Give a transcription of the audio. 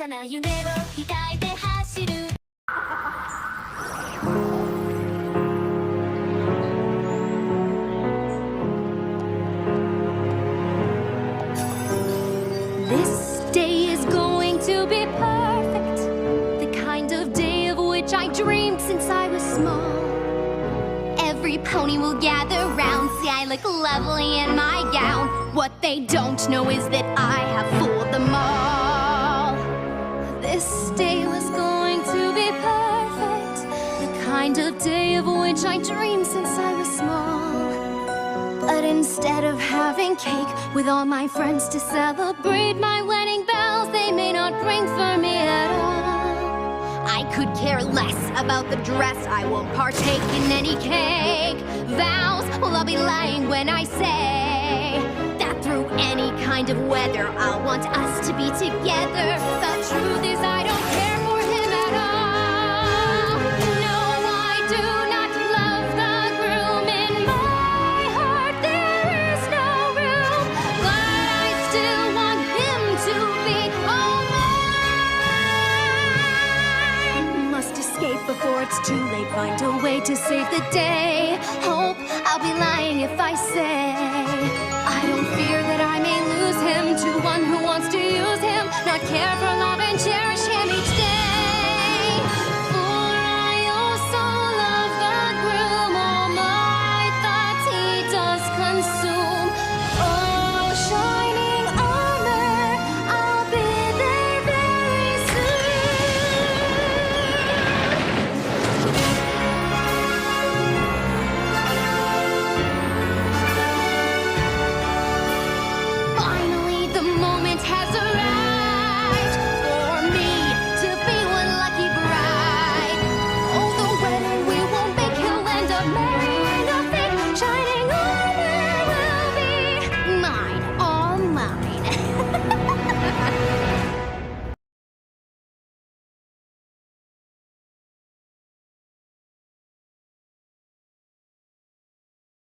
さな夢を抱いて走る This day is going to be perfect, the kind of day of which I dreamed since I was small. Every pony will gather round, see I look lovely in my gown. What they don't know is that I have fooled them all. This day was going to be perfect, the kind of day of which I dreamed since I was small. But instead of having cake with all my friends to celebrate my wedding bells, they may not ring for me at all. I could care less about the dress, I won't partake in any cake. Vows, well, I'll be lying when I say that through any kind of weather, I'll want us to be together. The truth is I don't care for him at all. No, I do not love the groom. In my heart there is no room, but I still want him to be all mine. Must escape before it's too late, find a way to save the day. Hope I'll be lying if I say I don't fear that I may lose him to one who wants to use him, not care for life.